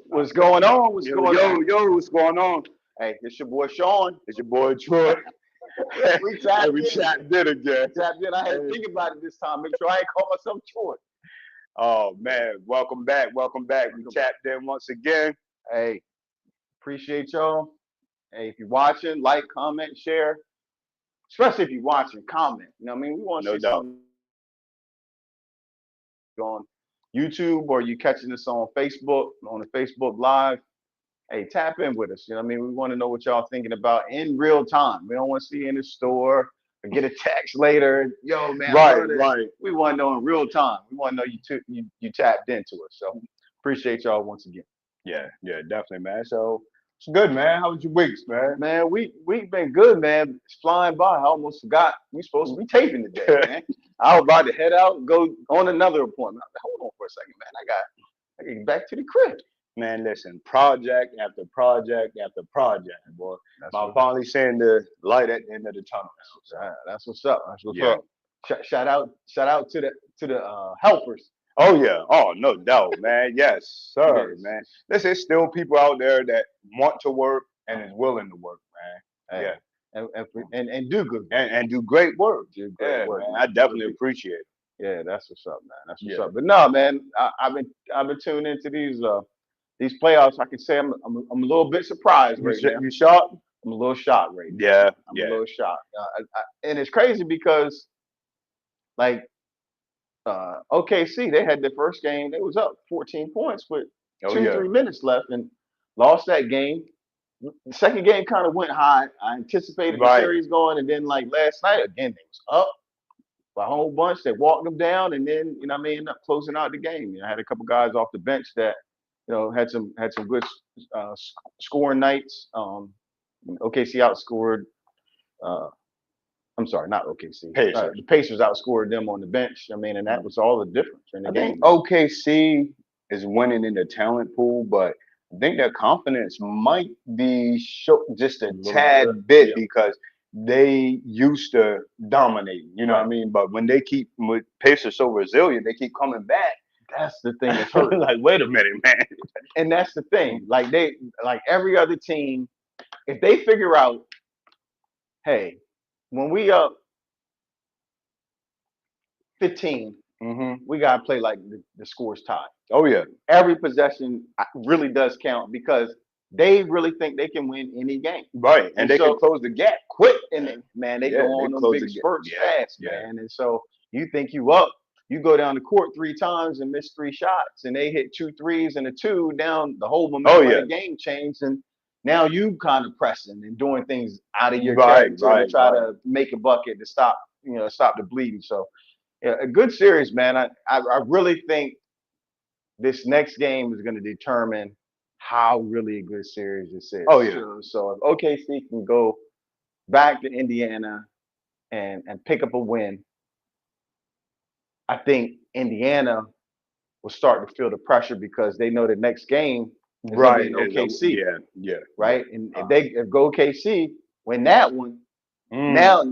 What's going on? What's Yo, going yo, on? yo, what's going on? Hey, it's your boy Sean. It's your boy Troy. We tapped We in. chat did again. Tapped in. I had to think about it this time. Make sure I ain't call myself Troy. Oh man, welcome back. Welcome back. We tapped in once again. Hey, appreciate y'all. Hey, if you're watching, like, comment, share. Especially if you're watching, comment. You know what I mean? We want to No see doubt. something on YouTube or you catching us on Facebook, on the Facebook Live. Hey, tap in with us. You know what I mean? We want to know what y'all thinking about in real time. We don't want to see you in the store or get a text later. Yo, man, I heard it. Right. We want to know in real time. We want to know you tapped into us. So appreciate y'all once again. Yeah, definitely, man. So it's good, man. How was your weeks, man? Man, we've been good, man. It's flying by. I almost forgot we supposed to be taping today, man. I was about to head out and go on another appointment. Hold on for a second, man. I got to get back to the crib. Man, listen, project after project after project, boy. I'm finally seeing the light at the end of the tunnel. That's what's up. That's what's Yeah. up. Shout out to the helpers. Oh yeah. Oh, no doubt, man. Yes, sir, Yes. man. Listen, there's still people out there that want to work and is willing to work, man. Hey, and do good work. And do great work. Do great work, man. man. I definitely appreciate it. Yeah, that's what's up, man. That's what's Yeah. up. But no, man, I've been tuning into these playoffs. I can say I'm a little bit surprised right now. You shocked? I'm a little shocked right now. Yeah. I'm a little shocked. And it's crazy because like OKC, they had their first game. They was up 14 points with 3 minutes left and lost that game. The second game kind of went high. I anticipated the series going, and then like last night again, they was up by a whole bunch. They walked them down, and then you know what I mean, ended up closing out the game. You know, I had a couple guys off the bench that had some good scoring nights. OKC outscored. I'm sorry, not OKC. The Pacers outscored them on the bench. I mean, and that was all the difference in the game. OKC is winning in the talent pool, but I think their confidence might be just a tad bit because they used to dominating. You know what I mean? But when they keep with Pacers so resilient, they keep coming back. That's the thing that's hurt. Like, wait a minute, man. And that's the thing. Like every other team, if they figure out, hey, when we up 15, we gotta play like the score's tied. Oh yeah. Every possession really does count because they really think they can win any game. Right. And they can close the gap quick. And man, they go on those big spurts fast, man. And so you think you up, you go down the court 3 times and miss 3 shots, and they hit 2 threes and a 2 down, the whole momentum of the game changed, and now you kind of pressing and doing things out of your character to try to make a bucket to stop the bleeding. So yeah, a good series, man. I really think this next game is going to determine how really a good series this is. Oh yeah. So if OKC can go back to Indiana and pick up a win, I think Indiana will start to feel the pressure because they know the next game is going to be in OKC. Yeah. Right? And if go OKC win that one, now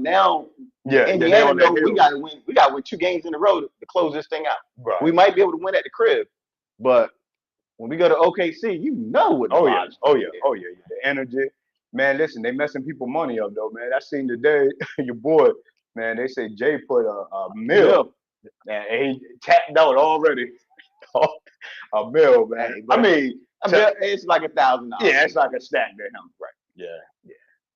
Indiana knows we got to win. We got to win 2 games in a row to close this thing out. Right. We might be able to win at the crib, but when we go to OKC, you know what the vibes Oh yeah. The energy. Man, listen, they messing people money up though, man. I seen today your boy, man, they say Jay put a mill. And he tapped out already. A mill, man. I mean, it's like $1,000. Yeah, it's like a stack to him. Right. Yeah.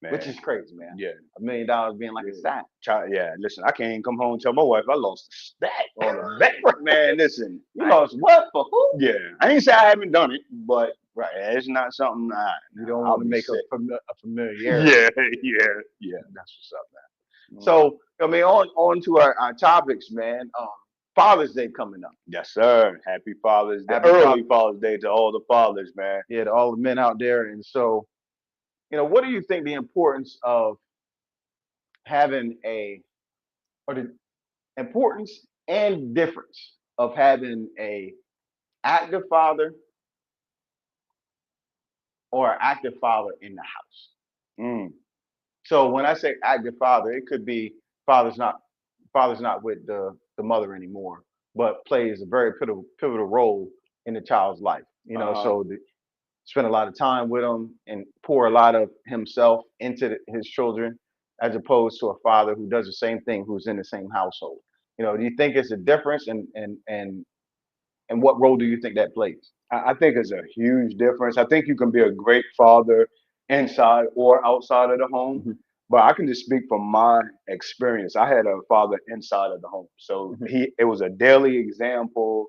Man. Which is crazy, man. Yeah. $1 million being like a stack. Yeah, listen, I can't even come home and tell my wife I lost a stack on a bet. Man, listen. You lost what for who? Yeah. I ain't say I haven't done it, but it's not something you don't want to make a familiarity. Yeah. That's what's up, man. So, I mean, on to our topics, man. Father's Day coming up. Yes, sir. Happy Father's Day. Early Father's Day to all the fathers, man. Yeah, to all the men out there. And so, what do you think the importance of having or the importance and difference of having a active father or an active father in the house. Mm. So when I say active father, it could be father's not father's not with the mother anymore, but plays a very pivotal role in the child's life. Uh-huh. So spend a lot of time with them and pour a lot of himself into his children, as opposed to a father who does the same thing, who's in the same household. Do you think it's a difference, and what role do you think that plays? I think it's a huge difference. I think you can be a great father inside or outside of the home, Mhm, but I can just speak from my experience. I had a father inside of the home, so mhm. it was a daily example.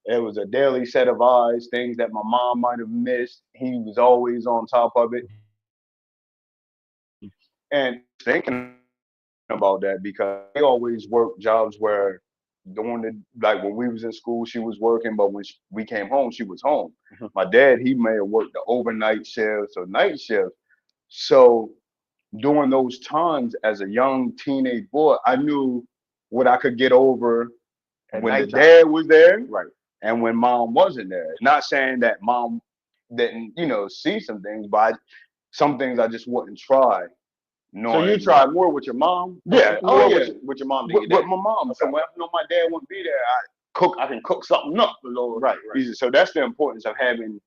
It was a daily set of eyes, things that my mom might have missed. He was always on top of it, and I was thinking about that because we always worked jobs where during the like when we was in school she was working, but when we came home she was home. Mhm. My dad, he may have worked the overnight shifts or night shift. So during those times as a young teenage boy, I knew what I could get over At when the nighttime, dad was there right? and when mom wasn't there. Not saying that mom didn't, see some things, but some things I just wouldn't try, So you knowing try what. more with your mom, Yeah, oh more yeah, with your mom than your with dad. my mom. So Okay, when I know my dad wouldn't be there, I can cook something up a little right, right. easy. So that's the importance of having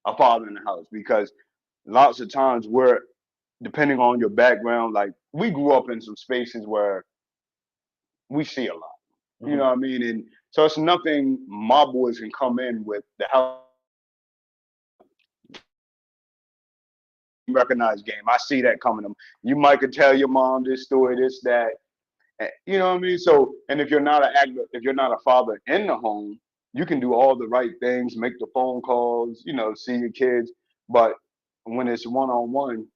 a father in the house because lots of times we're depending on your background. Like we grew up in some spaces where we see a lot. You know Hmm. what I mean? And so it's nothing my boys can come in with the house recognized game. I see that coming. You might could tell your mom this story, this, that. You know what I mean? So, and if you're not if you're not a father in the home, you can do all the right things, make the phone calls, see your kids. But when it's one on one,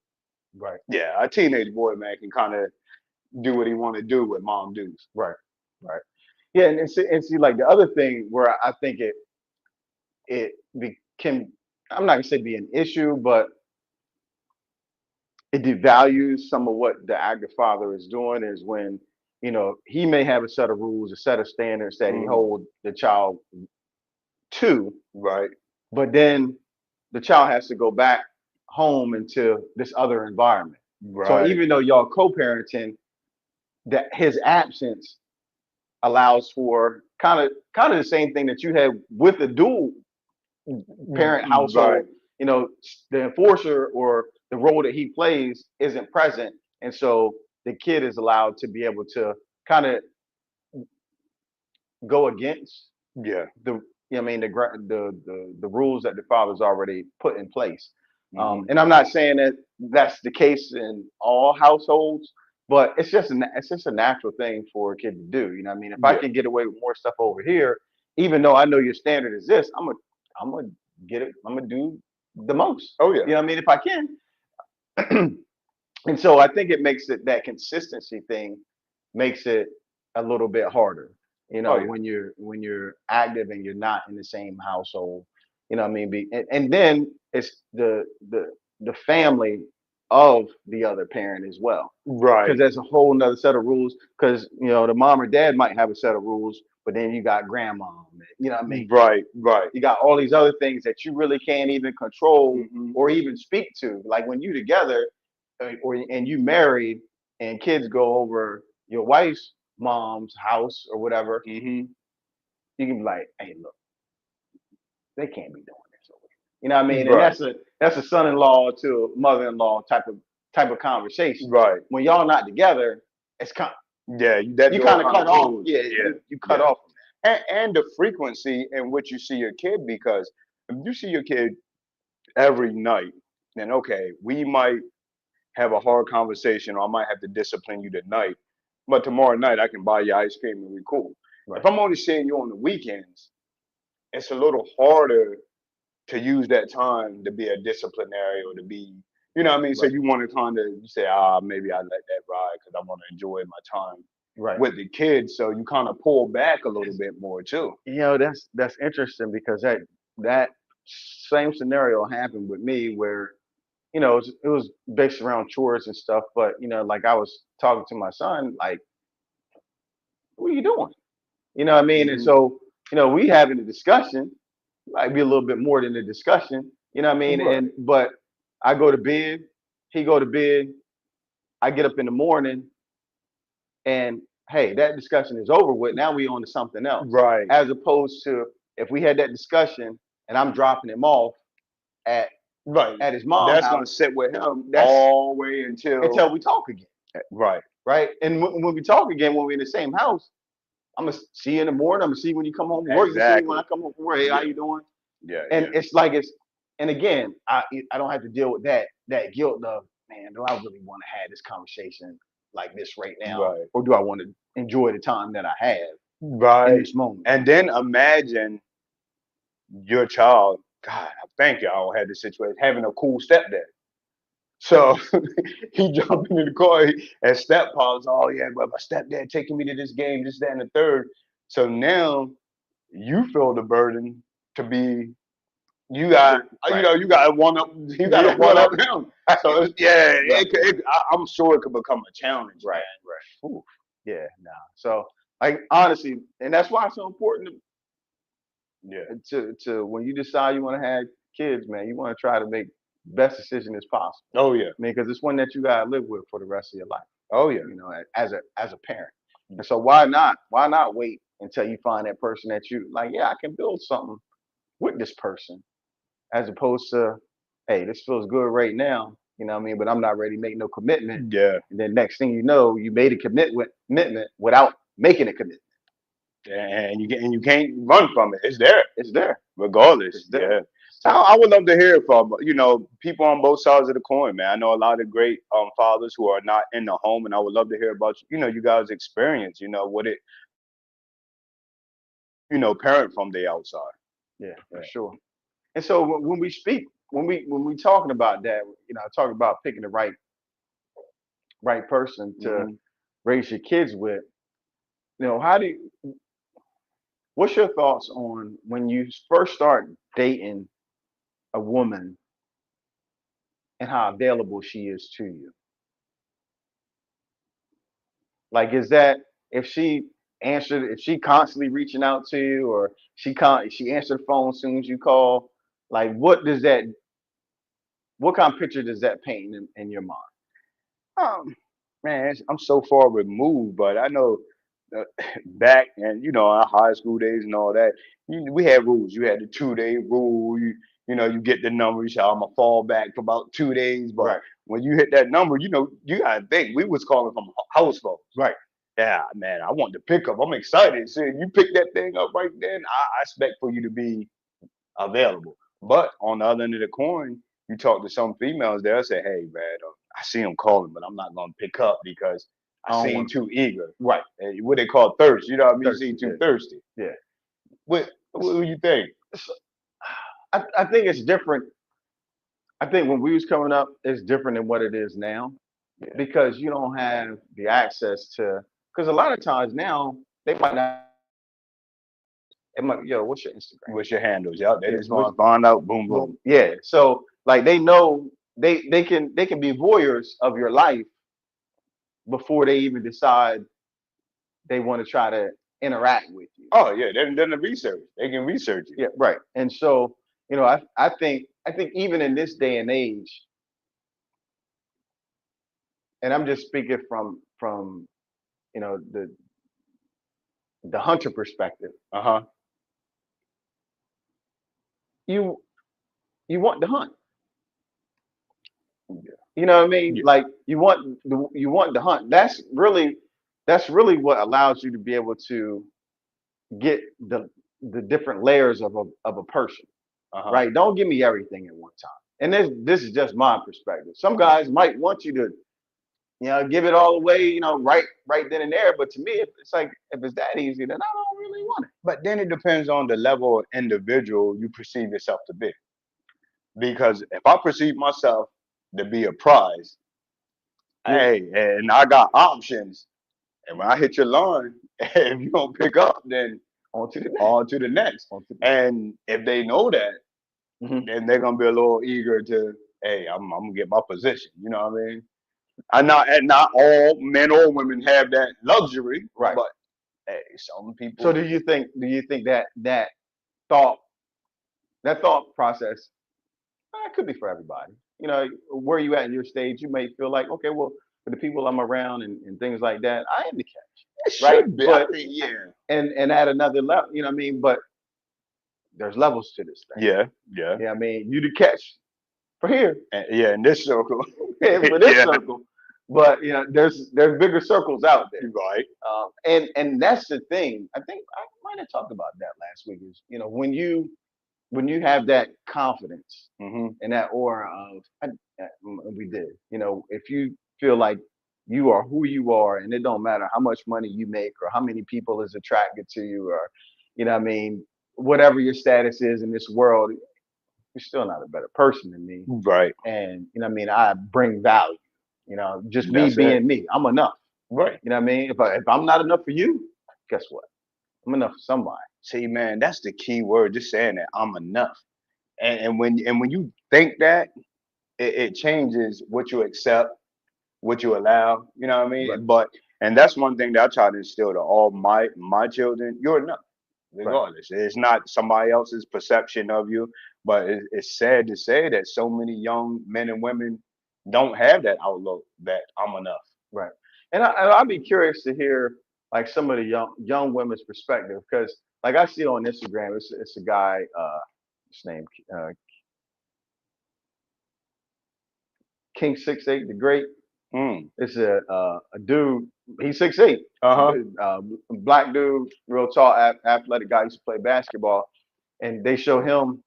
Right, yeah, a teenage boy man can kind of do what he want to do with mom dudes. right, right. Yeah, and see, like the other thing where I think can, I'm not gonna say be an issue, but it devalues some of what the active father is doing is when he may have a set of rules, a set of standards that he Mm, hold the child to, right, but then the child has to go back home into this other environment. So right. even though y'all co-parenting, that his absence allows for kind of the same thing that you had with the dual parent Right. household. The enforcer or the role that he plays isn't present, and so the kid is allowed to be able to kind of go against Yeah. the the rules that the father's already put in place. Hmm. And I'm not saying that that's the case in all households, but it's just a natural thing for a kid to do. If I Yeah. can get away with more stuff over here, even though I know your standard is this, I'm gonna get it. I'm gonna do the most. Oh yeah. If I can. And so I think it makes it that consistency thing makes it a little bit harder. Oh yeah. When you're active and you're not in the same household. What I mean? And then it's the family of the other parent as well, because Right. there's a whole nother set of rules. Because the mom or dad might have a set of rules, but then you got grandma. What I mean? Right. Right. You got all these other things that you really can't even control Hmm. or even speak to. Like when you together, and you married, and kids go over your wife's mom's house or whatever, Hmm. you can be like, "Hey, look, they can't be doing this over here." What I mean? And Right. that's a son-in-law to a mother-in-law type of conversation. Right. When y'all not together, it's kind Yeah. That you door kind of kind cut of off. closed. Yeah, Yeah. you cut Yeah. off from And the frequency in which you see your kid, because if you see your kid every night, then okay, we might have a hard conversation, or I might have to discipline you tonight. But tomorrow night, I can buy you ice cream and we cool. that. If Right. I'm only seeing you on the weekends, it's a little harder to use that time to be a disciplinary or to be, you know what I mean? So Right. you want to kind of say, maybe I let that ride because I want to enjoy my time Right. with the kids. So you kind of pull back a little bit more too. That's interesting because that same scenario happened with me where it was based around chores and stuff, but like I was talking to my son, like, what are you doing? What I mean? And Hmm. so, we having a discussion, might be a little bit more than a discussion, what I mean? Right. And but I go to bed, he go to bed, I get up in the morning, and hey, that discussion is over with. Now we on to something else. Right. As opposed to if we had that discussion and I'm dropping him off at at his mom's That's house, gonna sit with him all the way until we talk again. Right. Right. And when we talk again, when we're in the same house, I'm gonna see you in the morning. I'm gonna see you when you come home from work. You see me when I come home from work. Hey, how you doing? Yeah. And it's like and again, I don't have to deal with that guilt of, man, do I really want to have this conversation like this right now? Right. Or do I want to enjoy the time that I have Right. in this moment? And then imagine your child, God, I thank y'all had this situation, having a cool stepdad. So he jumped into the car and steppa's, oh yeah, but my stepdad taking me to this game, this, that, and the third. So now you feel the burden to be, you got to one up, you got to one up him. So I'm sure it could become a challenge. Right. Ooh, yeah, nah. So like honestly, and that's why it's so important to when you decide you want to have kids, man, you want to try to make the best decision as possible. Oh yeah. I mean, because it's one that you gotta live with for the rest of your life. Oh yeah. You know, as a parent. And so why not wait until you find that person that you like, yeah, I can build something with this person, as opposed to, hey, this feels good right now, you know what I mean, but I'm not ready to make no commitment. Yeah. And then next thing you know, you made a commitment without making a commitment. And you can't run from it. It's there, regardless. It's there. Yeah. So I would love to hear from people on both sides of the coin, man. I know a lot of great fathers who are not in the home, and I would love to hear about you guys' experience. What it parent from the outside. Yeah, for sure. And so when we speak, when we talking about that, talking about picking the right person to raise your kids with, what's your thoughts on when you first start dating a woman and how available she is to you? Like, is that if she constantly reaching out to you, or she answered the phone as soon as you call, like what kind of picture does that paint in your mind? Man, I'm so far removed, but I know back and our high school days and all that, we had rules. You had the 2-day rule. You get the number. You say, I'm gonna fall back for about 2 days, but when you hit that number, you gotta think we was calling from house phones. Right. Yeah, man, I want to pick up. I'm excited. So you pick that thing up right then. I expect for you to be available. But on the other end of the coin, you talk to some females, they'll say, hey, man, I see him calling, but I'm not going to pick up because I seem too eager. Right. And what they call thirst. You know what I mean? You seem too thirsty. Yeah. What do you think? I think it's different. I think when we was coming up, it's different than what it is now, because you don't have the access to. Because a lot of times now they might not. It might, what's your Instagram? What's your handles? Yeah, they just want to find out. Boom, boom. Yeah. So like they know they can be voyeurs of your life before they even decide they want to try to interact with you. Oh yeah, they're the research. They can research it. Yeah, right. And so I think even in this day and age, and I'm just speaking from the hunter perspective. You want to hunt. You know what I mean? Yeah. Like you want to hunt. That's really what allows you to be able to get the different layers of a person. Right? Don't give me everything at one time. And this is just my perspective. Some guys might want you to give it all away, right then and there. But to me, it's like, if it's that easy, then I don't really want it. But then it depends on the level of individual you perceive yourself to be. Because if I perceive myself to be a prize, hey, and I got options, and when I hit your line, if you don't pick up, then on to the next. And if they know that, then they're gonna be a little eager to, hey, I'm gonna get my position. You know what I mean? And not all men or women have that luxury, right? But hey, some people. So do you think that thought process It could be for everybody. You know, where you at in your stage, you may feel like, okay, well, for the people I'm around and things like that, I am the catch, It right? should be. I But mean, yeah. and at another level, you know what I mean? But there's levels to this thing. Yeah, yeah. You know what I mean? You the catch for here, Yeah, in this circle. for this Yeah. circle. But you know, there's bigger circles out there. Right. And that's the thing. I think I might have talked about that last week. Is you know when you have that confidence Hmm. and that aura of we did. You know, if you feel like you are who you are, and it don't matter how much money you make or how many people is attracted to you, or you know, what I mean, whatever your status is in this world, you're still not a better person than me. Right. And you know, what I mean, I bring value. You know, just me That's it. being me, I'm enough. Right. You know what I mean? If I'm not enough for you, guess what? I'm enough for somebody. See, man, that's the key word. Just saying that I'm enough. And when you think that, it changes what you accept, what you allow. You know what I Right. mean? But and that's one thing that I try to instill to all my children. You're enough, Right. regardless. It's not somebody else's perception of you. But it's sad to say that so many young men and women don't have that outlook that I'm enough. Right. And I'd be curious to hear like some of the young women's perspective because like I see on Instagram, it's a guy, his name uh, King 6'8", the Great. Mm. It's a dude. He's 6'8", Uh-huh. black dude, real tall, athletic guy. Used to play basketball, and they show him.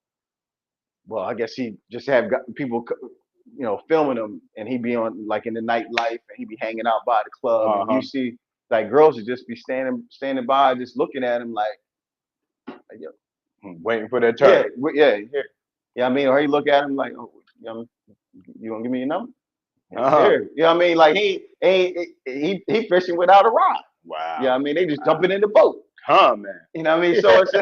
Well, I guess he just have people, you know, filming him, and he be on like in the nightlife, and he be hanging out by the club, and you Uh-huh. see like girls would just be standing by, just looking at him like yo, Waiting for their yeah, turn. yeah, here, yeah. I mean, or he look at him like, oh, you know, you gonna give me your number? Uh-huh. Here, you know what I mean? Like he fishing without a rod. Wow. Yeah, I mean they just Wow. jumping in the boat. Huh, man. You know what I mean? So it's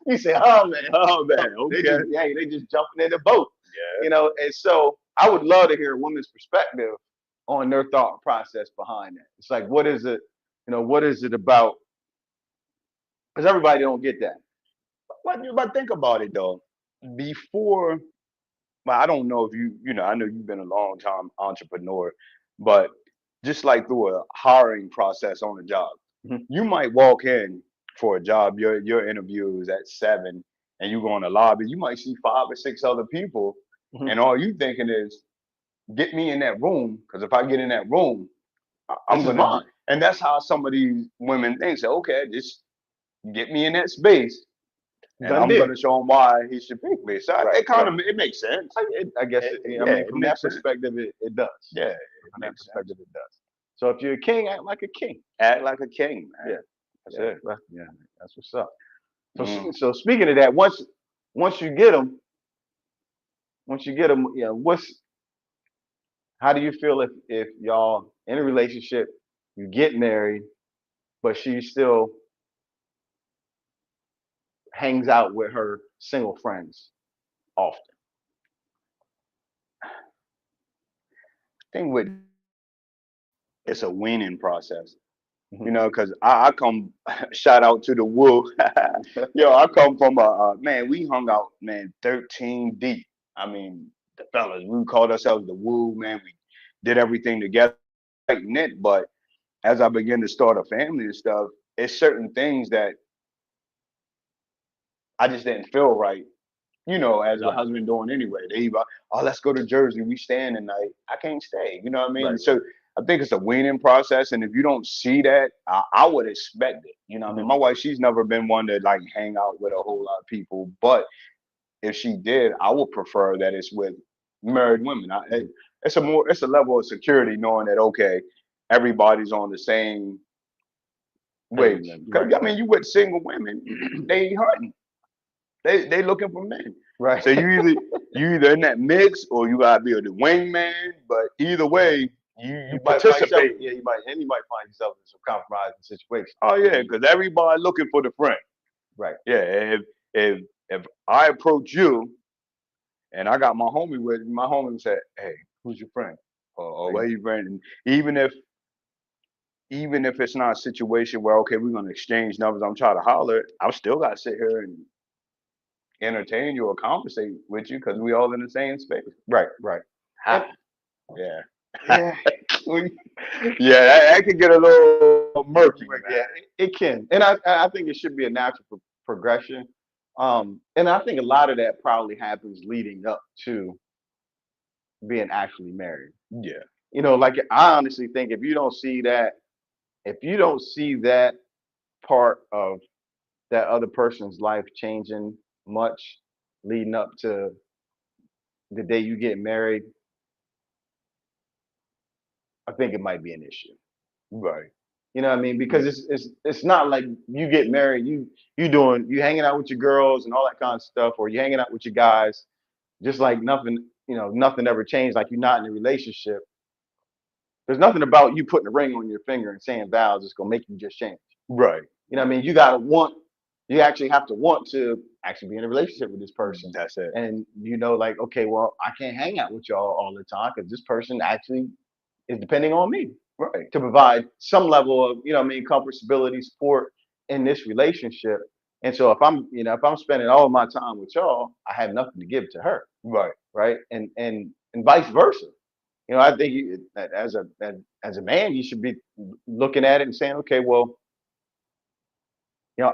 you say, oh man, Oh man. they Okay. just they just jumping in the boat. Yeah. You know, and so I would love to hear a woman's perspective on their thought process behind that. It's like, what is it? You know, what is it about? Because everybody don't get that. But think about it though. Before, well, I don't know if I know you've been a long time entrepreneur, but just like through a hiring process on a job, Mhm. you might walk in for a job. Your interview is at 7, and you go in the lobby. You might see 5 or 6 other people, Mhm. and all you thinking is, "Get me in that room, because if I get in that room, I'm This is gonna." mine. And that's how some of these women think. Say, okay, just get me in that space, and Done I'm deal. gonna show him why he should pick me. So Right. it kind Right. of it makes sense. I guess. I Yeah, mean, it from that makes sense. perspective, it does. Yeah, it From that makes sense. perspective, it does. So if you're a king, act like a king. Act like a king, man. Yeah. That's Yeah. it. Yeah. That's what's up. So Mm. so speaking of that, once you get them, you know, how do you feel if y'all in a relationship, you get married, but she still hangs out with her single friends often? Thing with it's a weaning process, Mhm. because I come shout out to the woo. Yo, I come from a man. We hung out, man, 13 deep. I mean, the fellas, we called ourselves the woo, man. We did everything together, tight knit. But as I began to start a family and stuff, it's certain things that I just didn't feel right, as a Right. husband doing anyway. They either, oh, let's go to Jersey. We staying tonight. I can't stay. You know what I mean? Right. So I think it's a weaning process. And if you don't see that, I would expect it. You know what I mean? Mhm. My wife, she's never been one to like hang out with a whole lot of people. But if she did, I would prefer that it's with married women. It's a level of security knowing that, okay, everybody's on the same wage. Because Right. I mean, you with single women, they ain't hunting. They looking for men. Right. So you either in that mix or you gotta be the wingman. But either way, you You might find yourself, participate. yeah, you might find yourself in some compromising situation. Oh I yeah, mean, because everybody looking for the friend. right. Yeah, if I approach you and I got my homie with me, my homie said, "Hey, who's your friend? Or Like, where you friend?" And even if it's not a situation where okay, we're gonna exchange numbers, I'm trying to holler, I'm still gotta sit here and entertain you or conversate with you because we all in the same space. Right. Ha. And, Yeah. yeah. Yeah, that could get a little murky. Yeah, it can, and I think it should be a natural progression. And I think a lot of that probably happens leading up to being actually married. Yeah. Like I honestly think if you don't see that part of that other person's life changing much leading up to the day you get married, I think it might be an issue. Right. You know what I mean? Because it's not like you get married, you hanging out with your girls and all that kind of stuff, or you hanging out with your guys, just like nothing, nothing ever changed, like you're not in a relationship. There's nothing about you putting a ring on your finger and saying vows that's gonna make you just change. Right. You know what I mean? You actually have to want to actually be in a relationship with this person. That's it. And like, okay, well, I can't hang out with y'all all the time because this person actually is depending on me. Right. To provide some level of, comfort, stability, support in this relationship. And so if I'm spending all of my time with y'all, I have nothing to give to her. Right. Right. And vice versa. I think as a man, you should be looking at it and saying, okay, well,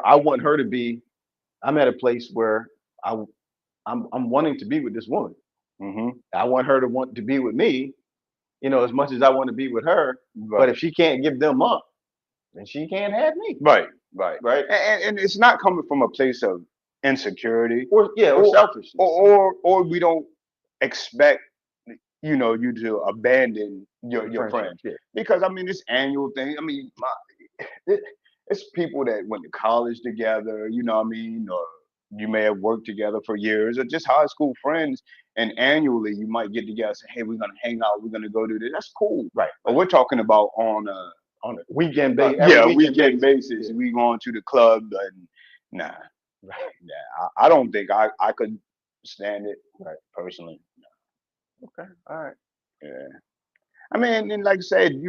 I want her to be. I'm at a place where I'm wanting to be with this woman. Mm-hmm. I want her to want to be with me, as much as I want to be with her. Right. But if she can't give them up, then she can't have me. Right. Right. And it's not coming from a place of insecurity or selfishness, or we don't expect you to abandon your friends. Yeah. Because I mean, this annual thing. I mean, it's people that went to college together. You know what I mean, or you may have worked together for years, or just high school friends. And annually, you might get together and say, "Hey, we're gonna hang out. We're gonna go do this." That's cool, right? But we're talking about on a weekend basis. Weekend basis. We going to the club and nah. Right. Yeah, I don't think I could stand it. Right. Personally. No. Okay. All right. Yeah. I mean, and like I said,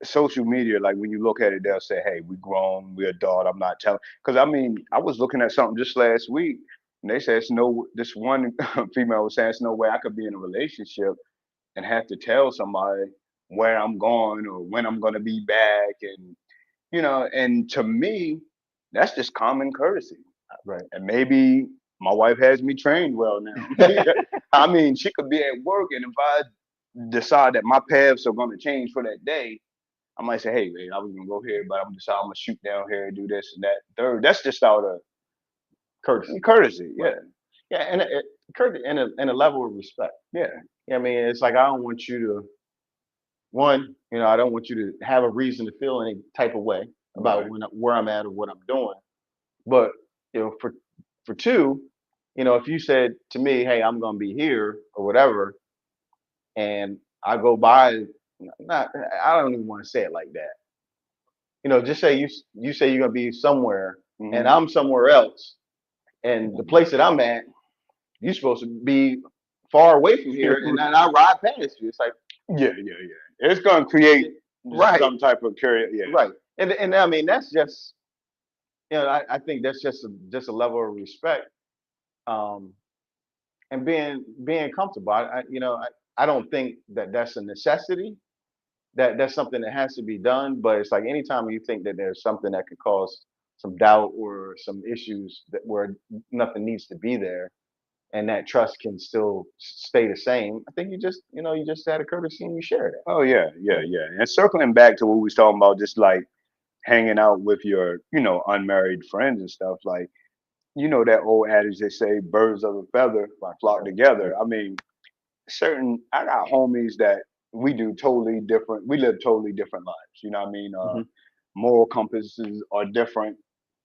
social media, like when you look at it, they'll say, "Hey, we grown, we adult." I'm not telling, because I mean, I was looking at something just last week, and they said, this one female was saying, "It's no way I could be in a relationship and have to tell somebody where I'm going or when I'm going to be back," and and to me, that's just common courtesy. Right. And maybe my wife has me trained well now. I mean, she could be at work, and if I decide that my paths are going to change for that day, I might say, "Hey, man, I was gonna go here, but I'm gonna shoot down here and do this and that." Third, that's just out of courtesy. Courtesy, yeah, right. Yeah, and courtesy and a level of respect. Yeah. I mean, it's like I don't want you to. One, I don't want you to have a reason to feel any type of way about where I'm at or what I'm doing. But for two, if you said to me, "Hey, I'm gonna be here" or whatever, and I go by, I don't even want to say it like that. Just say you say you're gonna be somewhere, and I'm somewhere else, and the place that I'm at, you're supposed to be far away from here, and then I ride past you. It's like, yeah. It's gonna create some type of curiosity. Yeah. Right. And I mean that's just I think that's just a level of respect, and being comfortable. I don't think that that's a necessity. That's something that has to be done. But it's like anytime you think that there's something that could cause some doubt or some issues where nothing needs to be there, and that trust can still stay the same. I think you just had a courtesy and you shared it. Oh yeah. And circling back to what we was talking about, just like hanging out with your unmarried friends and stuff, like that old adage they say, "Birds of a feather flock together." I mean, I got homies that we live totally different lives. You know what I mean? Moral compasses are different,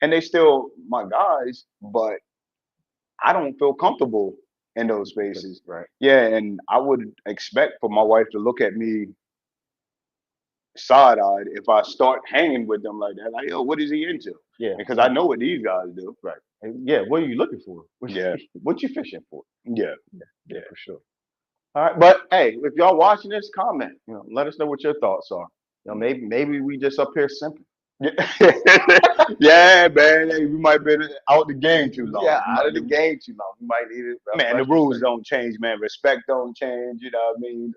and they still my guys, but I don't feel comfortable in those spaces. Right. Yeah, and I would expect for my wife to look at me side-eyed if I start hanging with them like that. Like, "Yo, what is he into?" Yeah. Because I know what these guys do. Right. Yeah. What are you looking for? Yeah. What you fishing for? Yeah. For sure. All right, but hey, if y'all watching this, comment. Let us know what your thoughts are. Maybe we just up here simping. Yeah, man. Hey, we might have been out the game too long. Yeah, out of the game too long. We might need it. Man, the rules don't change, man. Respect don't change. You know what I mean?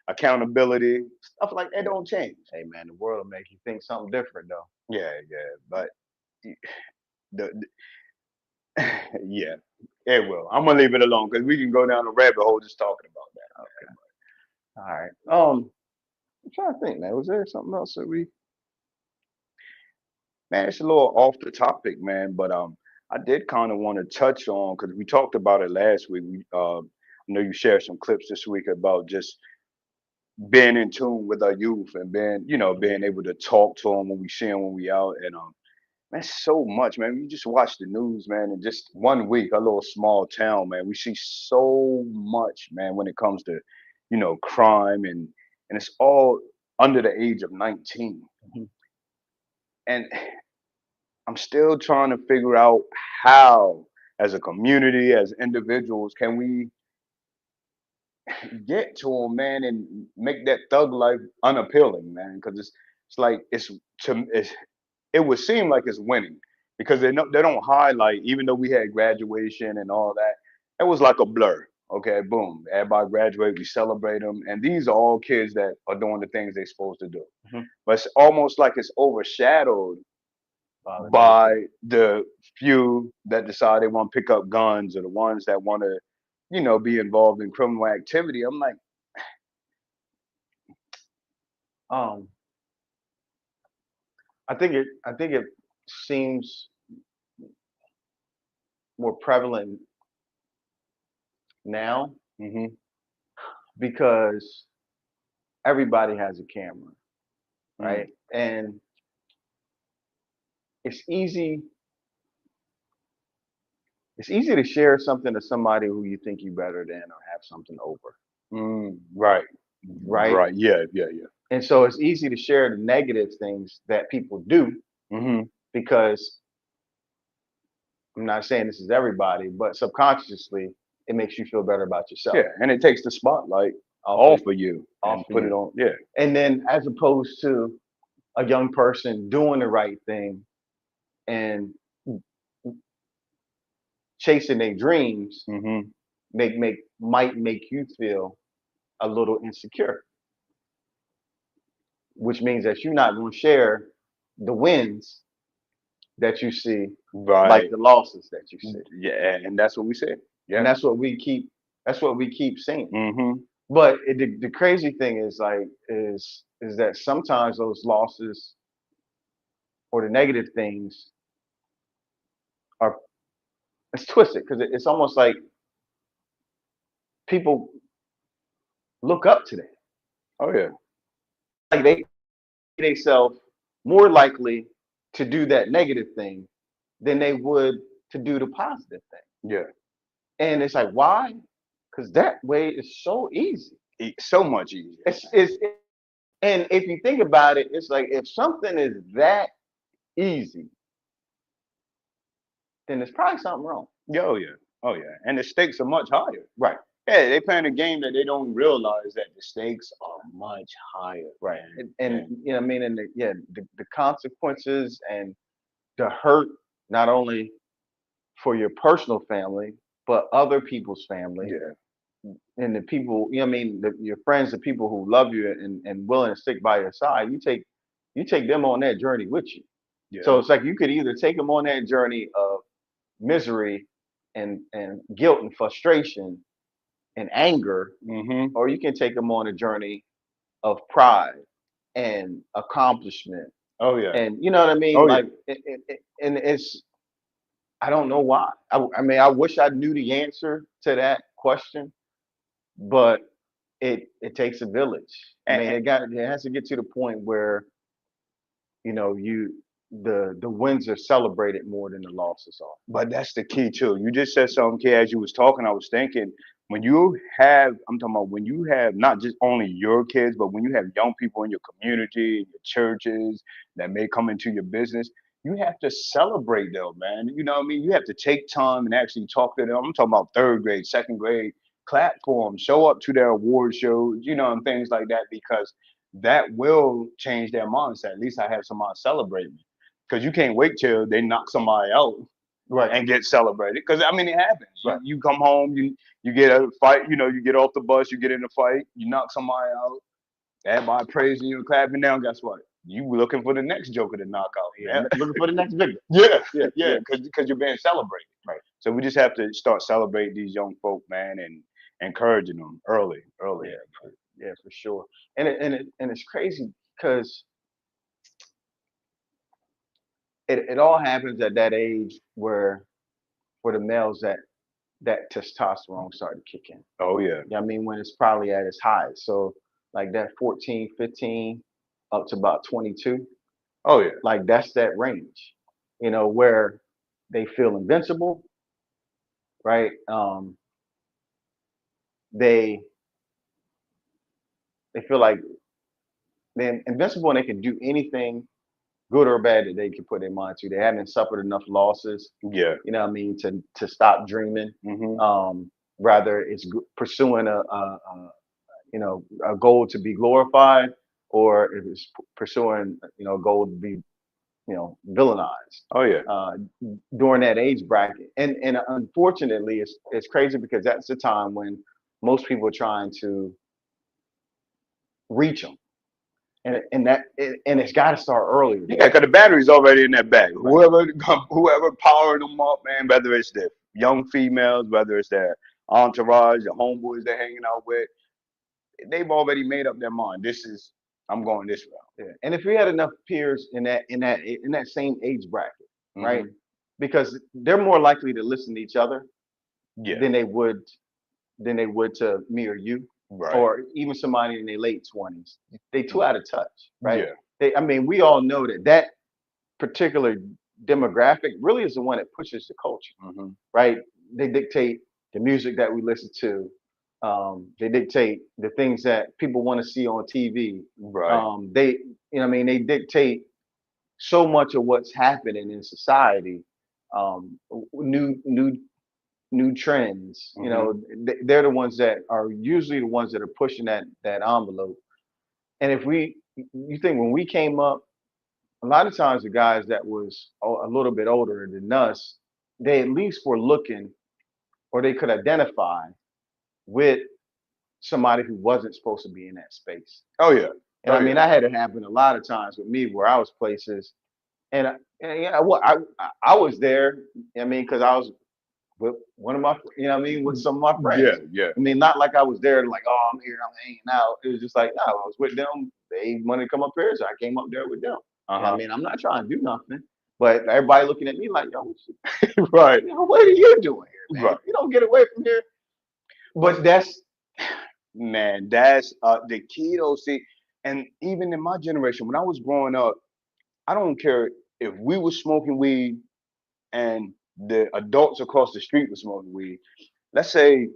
Accountability, stuff like that don't change. Hey man, the world will make you think something different though. Yeah, yeah. But the yeah, it will. I'm gonna leave it alone because we can go down a rabbit hole just talking about that. Okay. All right. I'm trying to think, man. Was there something else that we? Man, it's a little off the topic, man. But I did kind of want to touch on because we talked about it last week. I know you shared some clips this week about just being in tune with our youth and being able to talk to them when we see them when we out. And man, so much, man. You just watch the news, man, and just one week, a little small town, man. We see so much, man, when it comes to, crime and it's all under the age of 19. Mhm. And I'm still trying to figure out how, as a community, as individuals, can we get to them, man, and make that thug life unappealing, man? Because it's like it would seem like it's winning because they don't highlight, even though we had graduation and all that, it was like a blur. Okay, boom, everybody graduate, we celebrate them, and these are all kids that are doing the things they're supposed to do. Mhm. But it's almost like it's overshadowed Violent. by the few that decide they want to pick up guns or the ones that want to, be involved in criminal activity. I'm like, Um, I think it seems more prevalent now mm-hmm, because everybody has a camera, mm, right? And it's easy it's easy to share something to somebody who you think you better than or have something over, right, right? right, yeah, yeah, yeah. And so it's easy to share the negative things that people do Mm-hmm. because I'm not saying this is everybody, but subconsciously it makes you feel better about yourself. Yeah, and it takes the spotlight Off of, off of you off and of put it you. on. Yeah. And then as opposed to a young person doing the right thing and chasing their dreams Mm-hmm. might make you feel a little insecure, which means that you're not going to share the wins that you see like Right. the losses that you see. Yeah, and that's what we said. And Yeah. that's what we keep seeing. Mm-hmm. But the crazy thing is like is that sometimes those losses or the negative things are it's twisted because it's almost like people look up to that. Oh yeah. Like they themselves more likely to do that negative thing than they would to do the positive thing. Yeah. And it's like, why? Because that way is so easy. So much easier. It's and if you think about it, it's like if something is that easy, then there's probably something wrong. Yeah, oh yeah. Oh yeah. And the stakes are much higher. Right. Yeah, they playing a game that they don't realize that the stakes are much higher. Right. Man. And you know what I mean? And the consequences and the hurt, not only for your personal family, but other people's family Yeah. and the people, you know what I mean, your friends, the people who love you and willing to stick by your side, you take them on that journey with you. Yeah. So it's like you could either take them on that journey of misery and guilt and frustration and anger, Mm-hmm. or you can take them on a journey of pride and accomplishment. Oh yeah. And you know what I mean? Oh yeah. Like, and it's I don't know why. I mean, I wish I knew the answer to that question, but it takes a village. I mean, And, it has to get to the point where you the wins are celebrated more than the losses are. but that's the key too. You just said something, kid. As you was talking, I was thinking when you have, I'm talking about when you have not just only your kids, but when you have young people in your community, your churches that may come into your business, you have to celebrate them, man. You know what I mean? You have to take time and actually talk to them. I'm talking about third grade, second grade, clap for them, show up to their award shows, and things like that because that will change their mindset. At least I have somebody celebrate me, because you can't wait till they knock somebody out and get celebrated. Because I mean, it happens. You come home, you get a fight. You get off the bus, you get in a fight, you knock somebody out. Everybody praising you and clapping down. Guess what? You looking for the next joker to knock out. Yeah, looking for the next victim. Yeah. Because you're being celebrated. Right. So we just have to start celebrating these young folk, man, and encouraging them early. Yeah, for sure. And it's crazy because it all happens at that age where for the males that testosterone started to kick in. Oh yeah. I mean, when it's probably at its highest. So like that 14, 15 up to about 22. Oh yeah. Like that's that range, where they feel invincible, right? They feel like they're invincible and they can do anything good or bad that they can put their mind to. They haven't suffered enough losses. Yeah. You know what I mean? To stop dreaming. Rather it's pursuing a goal to be glorified, or if it's pursuing, a goal to be, villainized. Oh yeah. During that age bracket, and unfortunately, it's crazy because that's the time when most people are trying to reach them, and it's got to start earlier. Yeah, because the battery's already in that bag. Right. Whoever powering them up, man, whether it's the young females, whether it's their entourage, the homeboys they're hanging out with, they've already made up their mind. I'm going this route. Yeah. And if we had enough peers in that same age bracket, right? Because they're more likely to listen to each other than they would to me or you, or even somebody in their late 20s. They too out of touch, right? Yeah. We all know that particular demographic really is the one that pushes the culture, right? They dictate the music that we listen to. They dictate the things that people want to see on TV. Right. They dictate so much of what's happening in society. New trends. They're the ones that are usually the ones that are pushing that envelope. And you think when we came up, a lot of times the guys that was a little bit older than us, they at least were looking, or they could identify with somebody who wasn't supposed to be in that space. Oh yeah. And I had it happen a lot of times with me where I was places, and I was there. Because I was with one of my, with some of my friends. Yeah. Not like I was there like, oh, I'm here, I'm hanging out. It was just like, no, I was with them. They wanted to come up here, so I came up there with them. I'm not trying to do nothing, but everybody looking at me like, yo, right. What are you doing here, man? Right. You don't get away from here. But that's the key though. See, and even in my generation, when I was growing up, I don't care if we were smoking weed and the adults across the street were smoking weed. Let's say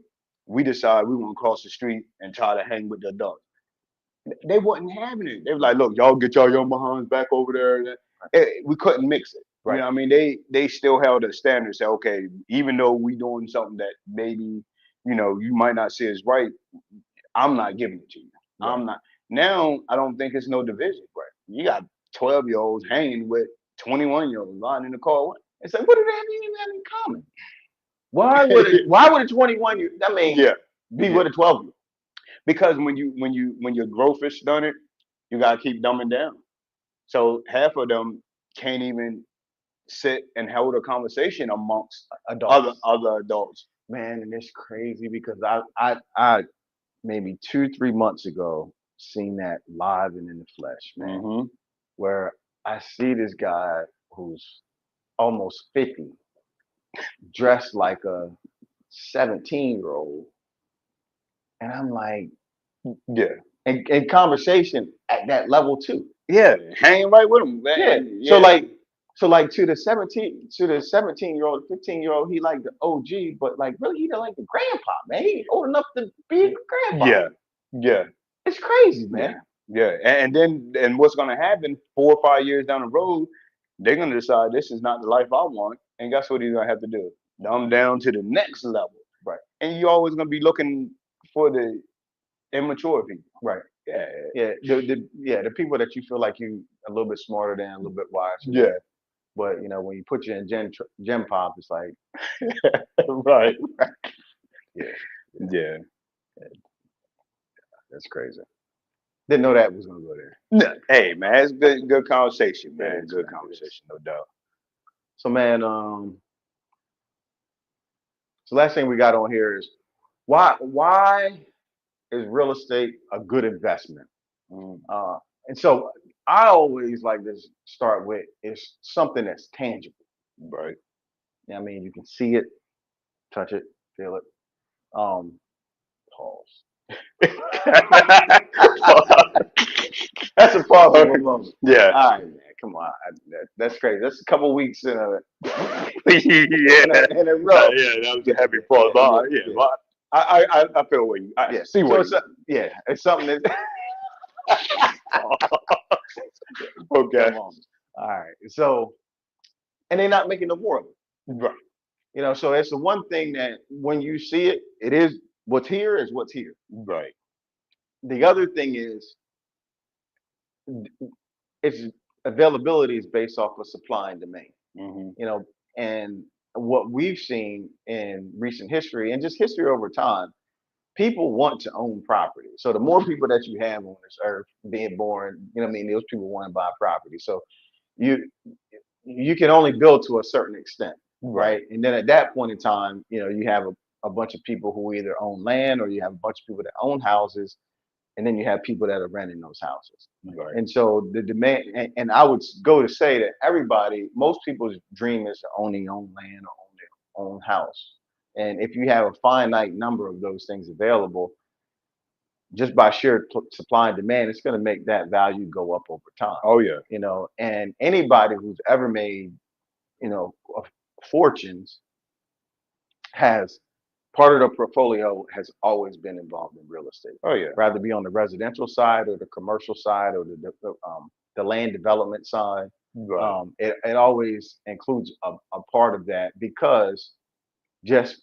we decide we want to cross the street and try to hang with the adults. They wasn't having it. They were like, look, y'all get y'all young behinds back over there. We couldn't mix it. Right. You know what I mean? They still held a standard. Say, okay, even though we doing something that maybe, you might not say is right, I'm not giving it to you. Right. I'm not. Now, I don't think it's no division. Right. You got 12-year-olds hanging with 21-year-olds lying in the car. It's like, what do they even have in common? Why would a 21-year be with a 12-year-old? Because when your growth is stunted, you gotta keep dumbing down. So half of them can't even sit and hold a conversation amongst adults. other adults. Man, and it's crazy because I maybe 2-3 months ago seen that live and in the flesh, man. Where I see this guy who's almost 50, dressed like a 17-year-old. And I'm like, yeah. And conversation at that level too. Yeah, hanging right with him. Man. Yeah. So like to the 17-year-old, 15-year-old, he like the OG, but like really he like the grandpa, man. He old enough to be a grandpa. Yeah. It's crazy, man. Yeah. And what's gonna happen 4 or 5 years down the road, they're gonna decide this is not the life I want. And guess what he's gonna have to do? Dumb down to the next level. Right. And you're always gonna be looking for the immature people. Right. The people that you feel like you a little bit smarter than, a little bit wiser. Yeah. But when you put you in Gen Pop, it's like right. yeah, Yeah. that's crazy. Didn't know that was gonna go there. No, hey man, it's good conversation, man. Is, good man. conversation, no doubt. So man, so last thing we got on here is why is real estate a good investment? And so I always like to start with is something that's tangible. Right. I mean, you can see it, touch it, feel it. Pause. That's a pause moment. Yeah. All right, man. Come on. That's crazy. That's a couple weeks in a in a row. Yeah, that was a heavy pause. I feel what you. See so what. It's something that. Okay. All right. So, and they're not making the war of it. Right. So it's the one thing that when you see it, it is what's here is what's here. Right. The other thing is its availability is based off of supply and demand. Mm-hmm. And what we've seen in recent history and just history over time, people want to own property. So the more people that you have on this earth being born, those people want to buy property. So you can only build to a certain extent, right? And then at that point in time, you have a bunch of people who either own land or you have a bunch of people that own houses, and then you have people that are renting those houses. Right. And so the demand, and I would go to say that most people's dream is to own their own land or own their own house. And if you have a finite number of those things available, just by sheer supply and demand, it's going to make that value go up over time. Oh yeah. And anybody who's ever made, fortunes has part of the portfolio has always been involved in real estate. Oh yeah. Rather be on the residential side or the commercial side or the land development side. Right. It always includes a part of that because just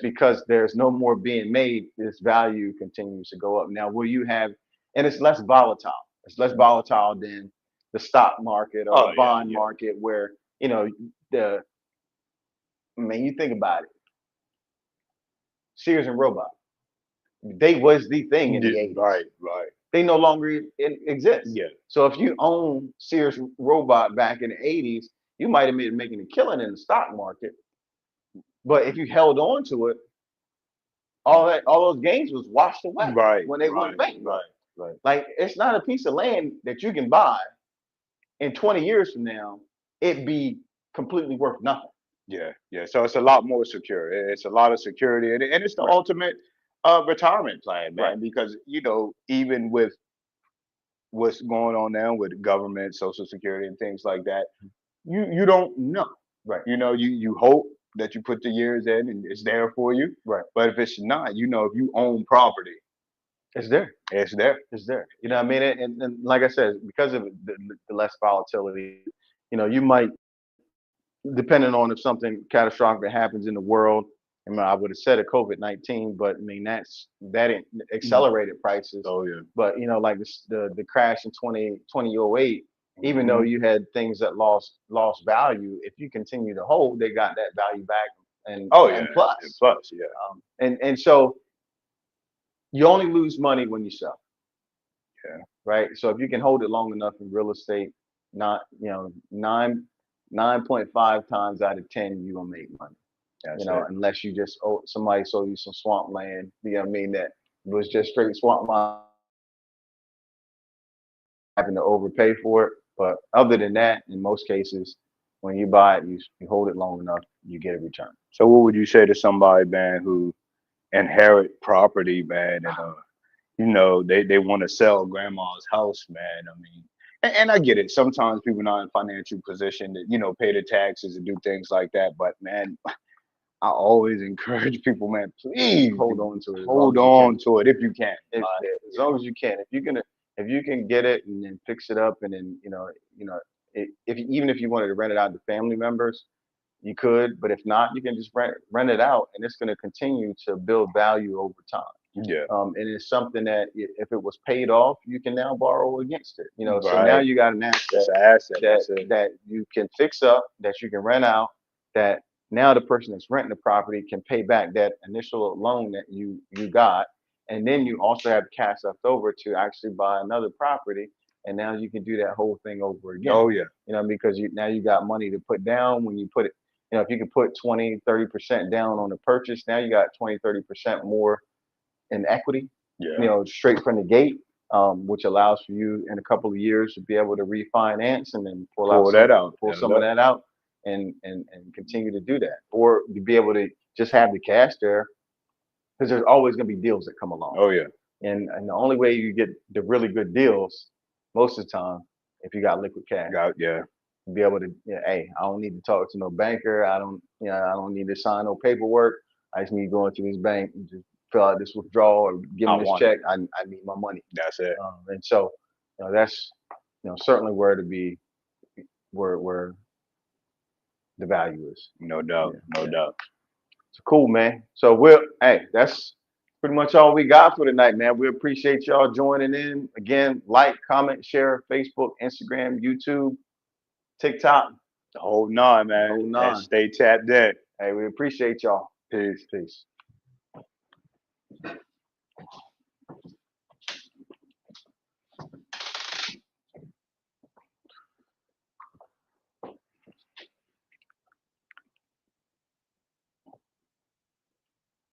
because there's no more being made, this value continues to go up. Now, and it's less volatile. It's less volatile than the stock market or the bond market, where you think about it. Sears and Roebuck, they was the thing in the 80s. Right. They no longer exist. Yeah. So if you own Sears Roebuck back in the 80s, you might have been making a killing in the stock market. But if you held on to it, all those gains was washed away when they went bankrupt. Right. Like it's not a piece of land that you can buy in 20 years from now, it'd be completely worth nothing. Yeah. So it's a lot more secure. It's a lot of security, and it's the ultimate retirement plan, man. Because even with what's going on now with government, Social Security, and things like that, you don't know. Right. You hope that you put the years in and it's there for you. Right. But if it's not, if you own property, it's there. It's there. It's there. You know what I mean? And like I said, because of the less volatility, you might, depending on if something catastrophic happens in the world. I would have said a COVID-19, but that accelerated prices. Oh yeah. But like the crash in 2008, even though you had things that lost value, if you continue to hold, they got that value back and plus. And plus, yeah. And so you only lose money when you sell. Yeah. Right. So if you can hold it long enough in real estate, 9.5 times out of 10, you're gonna make money. Unless you just somebody sold you some swamp land, that was just straight swamp land, having to overpay for it. But other than that, in most cases, when you buy it, you hold it long enough, you get a return. So what would you say to somebody, man, who inherit property, man, and they want to sell grandma's house, man? I mean, and I get it. Sometimes people not in financial position to pay the taxes and do things like that. But man, I always encourage people, man, please hold on to it. Hold on to it if you can. As long as you can. If you can get it and then fix it up, and then even if you wanted to rent it out to family members, you could. But if not, you can just rent it out, and it's going to continue to build value over time. Yeah. And it's something that if it was paid off, you can now borrow against it. You know, so Right. now you got an It's asset an asset. that you can fix up, that you can rent out, that now the person that's renting the property can pay back that initial loan that you got, and then you also have cash left over to actually buy another property, and now you can do that whole thing over again. Oh yeah. You know, because now you got money to put down when you put it. You know, if you can put 20-30% down on the purchase, now you got 20-30% more in equity. Yeah. You know, straight from the gate. Which allows for you in a couple of years to be able to refinance and then pull some of that out and continue to do that, or to be able to just have the cash there, because there's always going to be deals that come along. Oh yeah. And the only way you get the really good deals most of the time, if you got liquid cash. Yeah. Be able to, hey, I don't need to talk to no banker. I don't need to sign no paperwork. I just need to go into this bank and just fill out this withdrawal or give me this check. I need my money. That's it. And so, that's, certainly where to be, where the value is. No doubt. No doubt. So cool, man. So that's pretty much all we got for tonight, man. We appreciate y'all joining in. Again, like, comment, share, Facebook, Instagram, YouTube, TikTok. The whole nine, man. The whole nine. And stay tapped in. Hey, we appreciate y'all. Peace. Peace.